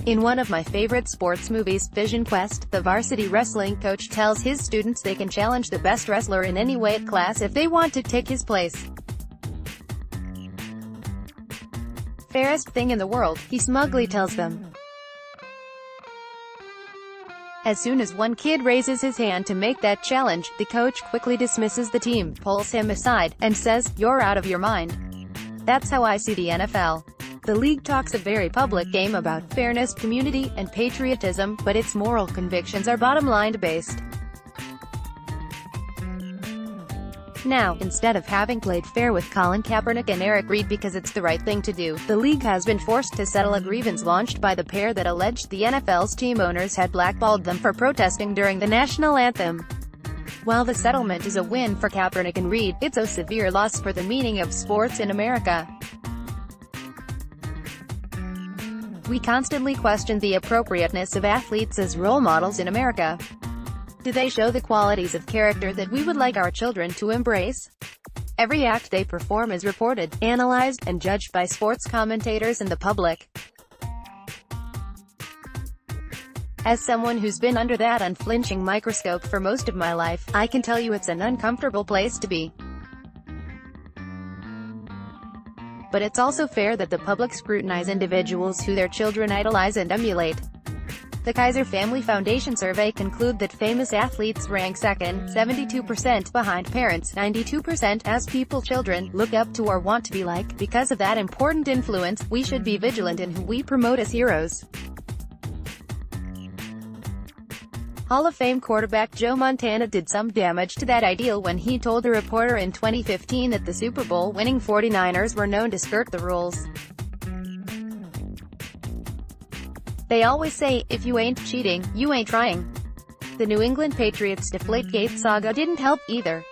In one of my favorite sports movies, Vision Quest, the varsity wrestling coach tells his students they can challenge the best wrestler in any weight class if they want to take his place. Fairest thing in the world, he smugly tells them. As soon as one kid raises his hand to make that challenge, the coach quickly dismisses the team, pulls him aside, and says, "You're out of your mind." That's how I see the NFL. The league talks a very public game about fairness, community, and patriotism, but its moral convictions are bottom-line based. Now, instead of having played fair with Colin Kaepernick and Eric Reid because it's the right thing to do, the league has been forced to settle a grievance launched by the pair that alleged the NFL's team owners had blackballed them for protesting during the national anthem. While the settlement is a win for Kaepernick and Reid, it's a severe loss for the meaning of sports in America. We constantly question the appropriateness of athletes as role models in America. Do they show the qualities of character that we would like our children to embrace? Every act they perform is reported, analyzed, and judged by sports commentators and the public. As someone who's been under that unflinching microscope for most of my life, I can tell you it's an uncomfortable place to be. But it's also fair that the public scrutinize individuals who their children idolize and emulate. The Kaiser Family Foundation survey conclude that famous athletes rank second, 72% behind parents, 92% as people children look up to or want to be like. Because of that important influence, we should be vigilant in who we promote as heroes. Hall of Fame quarterback Joe Montana did some damage to that ideal when he told a reporter in 2015 that the Super Bowl winning 49ers were known to skirt the rules. They always say, if you ain't cheating, you ain't trying. The New England Patriots Deflategate saga didn't help either.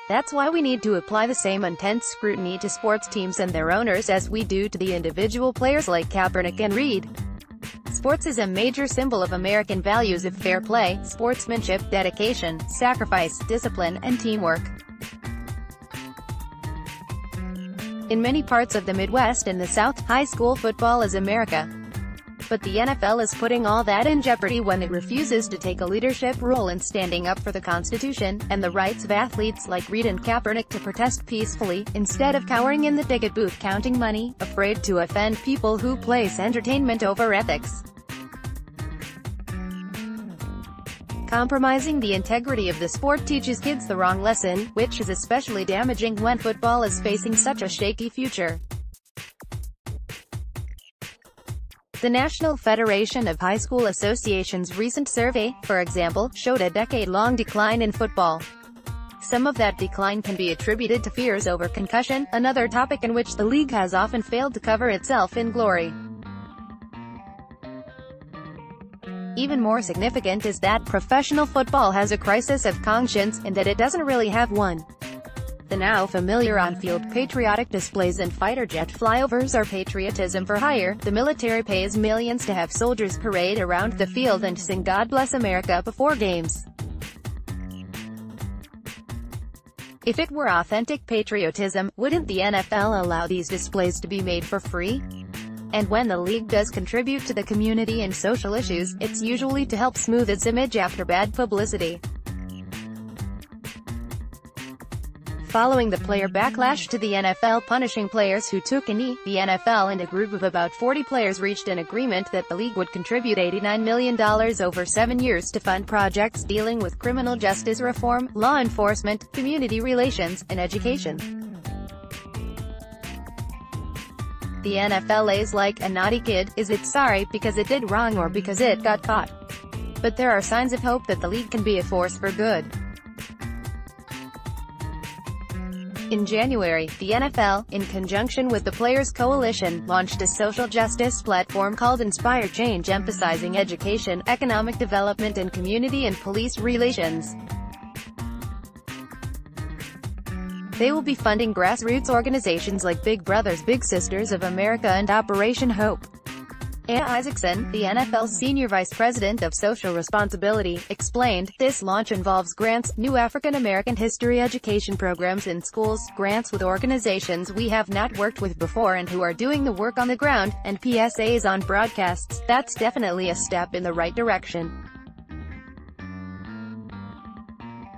That's why we need to apply the same intense scrutiny to sports teams and their owners as we do to the individual players like Kaepernick and Reid. Sports is a major symbol of American values of fair play, sportsmanship, dedication, sacrifice, discipline, and teamwork. In many parts of the Midwest and the South, high school football is America. But the NFL is putting all that in jeopardy when it refuses to take a leadership role in standing up for the Constitution, and the rights of athletes like Reid and Kaepernick to protest peacefully, instead of cowering in the ticket booth counting money, afraid to offend people who place entertainment over ethics. Compromising the integrity of the sport teaches kids the wrong lesson, which is especially damaging when football is facing such a shaky future. The National Federation of High School Associations' recent survey, for example, showed a decade-long decline in football. Some of that decline can be attributed to fears over concussion, another topic in which the league has often failed to cover itself in glory. Even more significant is that professional football has a crisis of conscience, and that it doesn't really have one. The now familiar on-field patriotic displays and fighter jet flyovers are patriotism for hire. The military pays millions to have soldiers parade around the field and sing "God Bless America" before games. If it were authentic patriotism, wouldn't the NFL allow these displays to be made for free? And when the league does contribute to the community and social issues, it's usually to help smooth its image after bad publicity. Following the player backlash to the NFL punishing players who took a knee, the NFL and a group of about 40 players reached an agreement that the league would contribute $89 million over 7 years to fund projects dealing with criminal justice reform, law enforcement, community relations, and education. The NFL's like a naughty kid, is it sorry because it did wrong or because it got caught? But there are signs of hope that the league can be a force for good. In January, the NFL, in conjunction with the Players Coalition, launched a social justice platform called Inspire Change, emphasizing education, economic development, and community and police relations. They will be funding grassroots organizations like Big Brothers Big Sisters of America and Operation Hope. Anna Isaacson, the NFL's senior vice president of social responsibility, explained, "This launch involves grants, new African American history education programs in schools, grants with organizations we have not worked with before and who are doing the work on the ground, and PSAs on broadcasts. That's definitely a step in the right direction.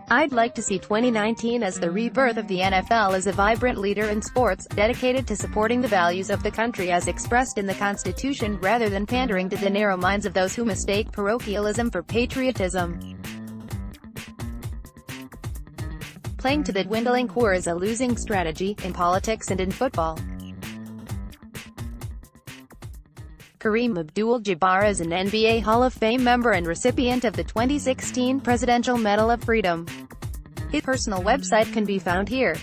I'd like to see 2019 as the rebirth of the NFL as a vibrant leader in sports, dedicated to supporting the values of the country as expressed in the Constitution, rather than pandering to the narrow minds of those who mistake parochialism for patriotism. Playing to the dwindling core is a losing strategy, in politics and in football." Kareem Abdul-Jabbar is an NBA Hall of Fame member and recipient of the 2016 Presidential Medal of Freedom. His personal website can be found here.